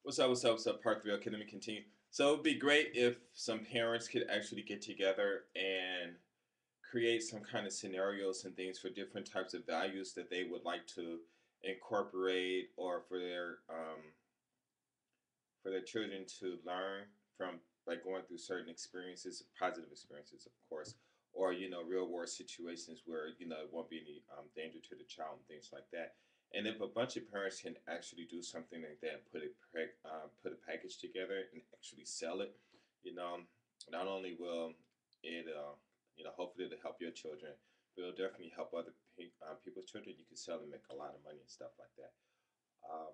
What's up? What's up? What's up? Part three. Okay, let me continue. So it'd be great if some parents could actually get together and create some kind of scenarios and things for different types of values that they would like to incorporate, or for their children to learn from, like going through certain experiences, positive experiences, of course, or real world situations where it won't be any danger to the child and things like that. And if a bunch of parents can actually do something like that, put a package together and actually sell it, you know, not only will it, hopefully it'll help your children, but it'll definitely help other people's children. You can sell and make a lot of money and stuff like that. Um,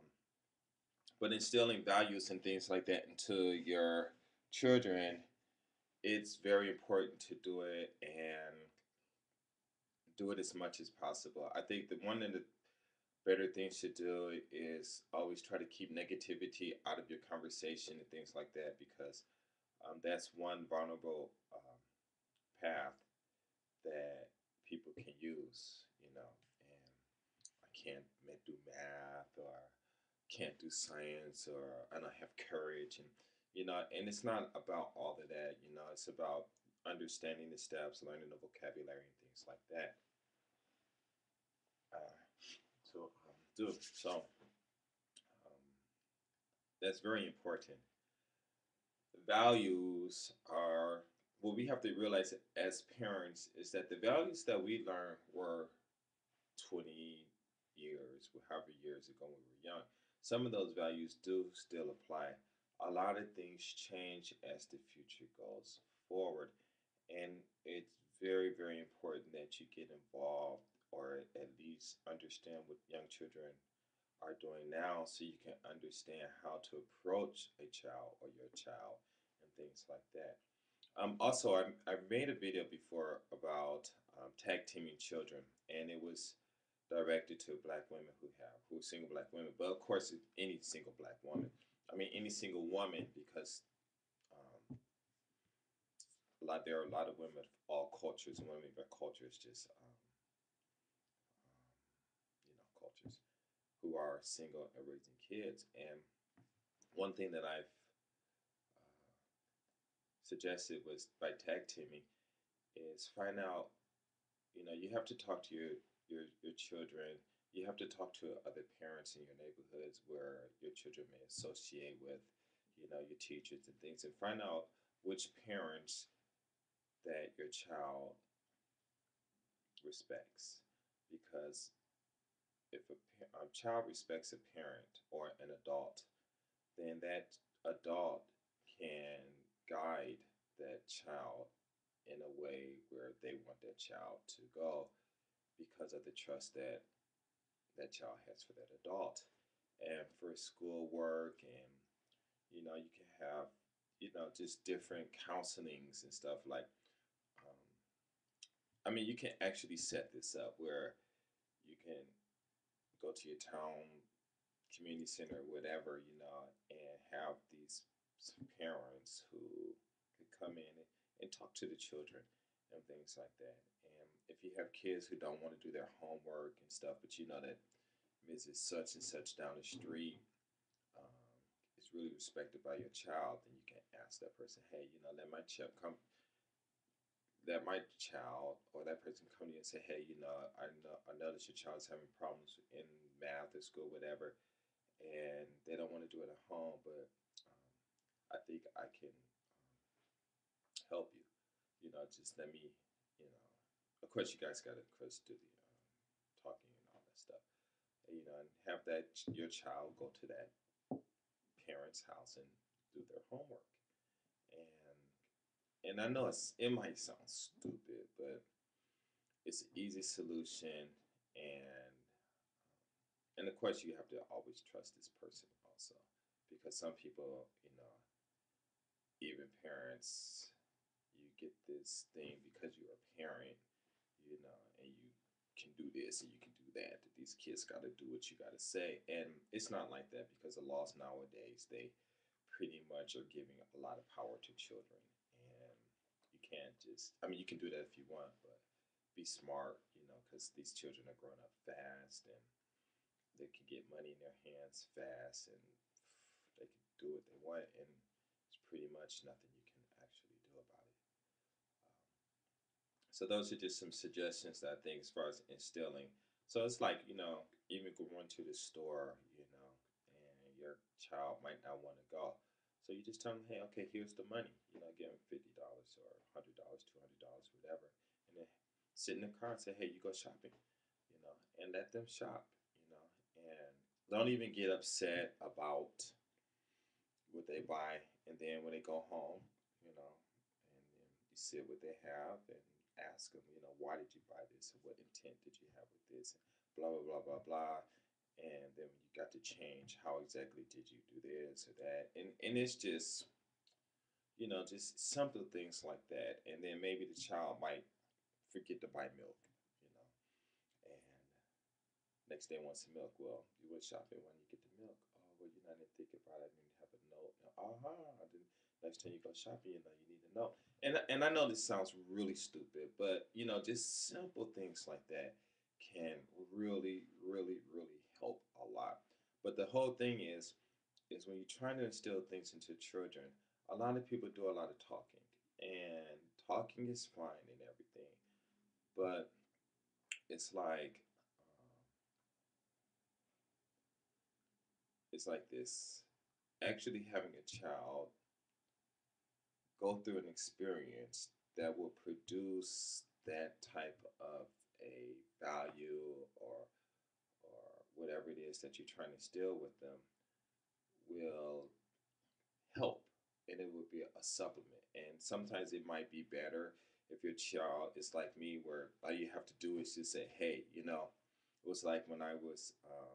but instilling values and things like that into your children, it's very important to do it and do it as much as possible. I think that one of the better things to do is always try to keep negativity out of your conversation and things like that, because that's one vulnerable path that people can use, and I can't do math, or can't do science, or I don't have courage, and it's not about all of that. It's about understanding the steps, learning the vocabulary, and things like that. Uh, so that's very important. Values are what we have to realize as parents is that the values that we learned were 20 years, however years ago when we were young. Some of those values do still apply. A lot of things change as the future goes forward, and it's very, very important that you get involved, or at least understand what young children are doing now, so you can understand how to approach a child or your child and things like that. Also, I made a video before about tag teaming children, and it was directed to black women who are single black women, but of course any single black woman. I mean any single woman, because um, there are a lot of women of all cultures, and women of their cultures, just cultures, who are single and raising kids. And one thing that I've suggested was, by tag teaming, is find out, you have to talk to your children. You have to talk to other parents in your neighborhoods where your children may associate with, your teachers and things, and find out which parents that your child respects. Because if a child respects a parent or an adult, then that adult can guide that child in a way where they want that child to go, because of the trust that that child has for that adult. And for schoolwork, and you can have just different counselings and stuff, like um, I mean, you can actually set this up where you can go to your town community center or whatever, and have these parents who could come in and talk to the children and things like that. And if you have kids who don't want to do their homework and stuff, but you know that Mrs. Such and Such down the street um, is really respected by your child, then you can ask that person, hey, let my child come, that my child or that person come to you and say, hey, I know that your child's having problems in math or school, whatever, and they don't want to do it at home, but I think I can help you. Just let me, you know, of course, you guys got to, of course, do the talking and all that stuff, and have that your child go to that parent's house and do their homework. And I know it might sound stupid, but it's an easy solution, and of course you have to always trust this person also, because some people, even parents, you get this thing because you're a parent, and you can do this and you can do that. That these kids got to do what you got to say, and it's not like that, because the laws nowadays, they pretty much are giving a lot of power to children, and you can't just. I mean, you can do that if you want, but be smart, because these children are growing up fast, and they can get money in their hands fast, and they can do what they want, and it's pretty much nothing you can actually do about it. So those are just some suggestions that I think as far as instilling. So it's like, even going to the store, and your child might not want to go. So you just tell them, hey, okay, here's the money. Give them $50 or $100, $200, whatever, and then sit in the car and say, hey, you go shopping, and let them shop, and don't even get upset about what they buy, and then when they go home, and then you see what they have and ask them, why did you buy this? What intent did you have with this? Blah blah blah blah blah. And then when you got to change, how exactly did you do this or that? And it's just simple things like that. And then maybe the child might forget to buy milk, and next day wants some milk. Well, you went shopping when you get the milk. Oh, well, I didn't think about it. I didn't have a note. Then next time you go shopping, you need a note. And I know this sounds really stupid, but just simple things like that can really, really, really help a lot. But the whole thing is when you're trying to instill things into children, a lot of people do a lot of talking, and talking is fine and everything, but it's like it's like this: actually having a child go through an experience that will produce that type of a value, or whatever it is that you're trying to instill with them will help, and it will be a supplement. And sometimes it might be better if your child is like me, where all you have to do is just say, hey, it was like when I was a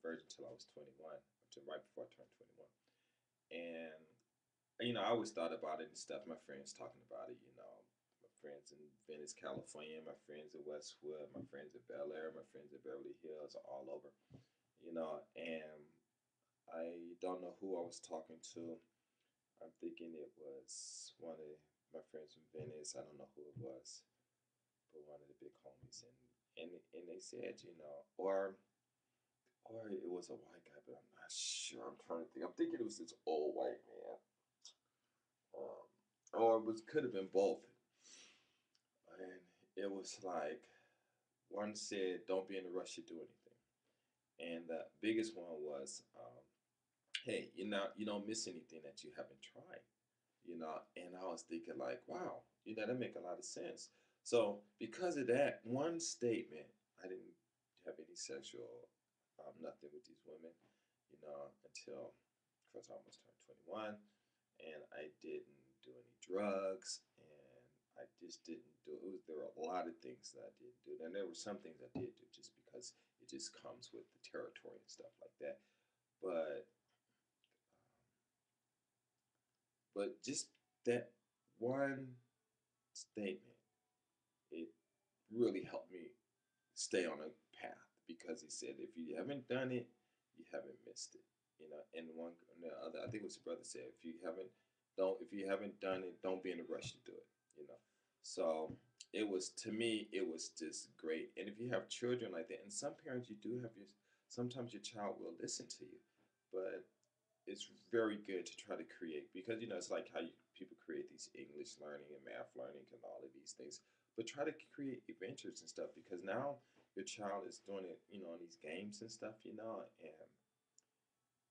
virgin till I was 21, until right before I turned 21. And I always thought about it and stuff. My friends talking about it, my friends in Venice, California, my friends in Westwood, my friends in Bel Air, my friends in Beverly Hills, all over, and I don't know who I was talking to. I'm thinking it was one of my friends from Venice. I don't know who it was, but one of the big homies, and they said, or it was a white guy, but I'm not sure. I'm trying to think. I'm thinking it was this old white man, or it was could have been both. And it was like one said, "Don't be in a rush to do anything," and the biggest one was, "Hey, you don't miss anything that you haven't tried." And I was thinking like, wow, that make a lot of sense. So because of that one statement, I didn't have any sexual nothing with these women, until, of course, I almost turned 21, and I didn't do any drugs, and I just didn't do it. There were a lot of things that I didn't do, and there were some things I did do just because it just comes with the territory and stuff like that. But just that one statement, it really helped me stay on a path, because he said, if you haven't done it, you haven't missed it. And the other, I think it was the brother said, if you haven't done it, don't be in a rush to do it. So it was, to me, it was just great. And if you have children like that, and some parents, you do have sometimes your child will listen to you, but it's very good to try to create, because it's like how people create these English learning and math learning and all of these things, but try to create adventures and stuff, because now your child is doing it, on these games and stuff, and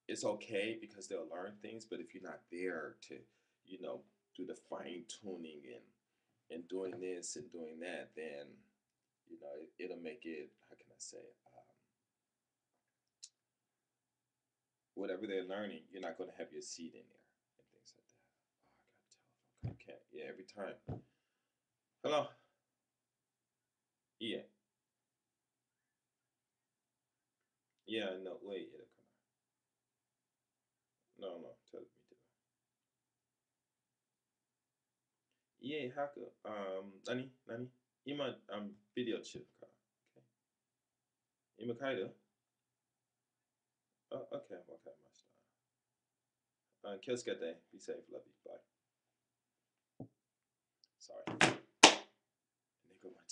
it's okay because they'll learn things, but if you're not there to, do the fine tuning and doing this and doing that, then it'll make it, how can I say it, whatever they're learning, you're not going to have your seed in there and things like that. Oh, I got a telephone. Okay, yeah, every time. Hello. Yeah, yeah, no, wait, it'll come out. No, no, tell me to. Yeah, hacker. Nani, ima video chip ka. Okay. Ima kaida. Oh, okay, okay, master. Kill Be safe, love you, bye. Sorry. Nigga, my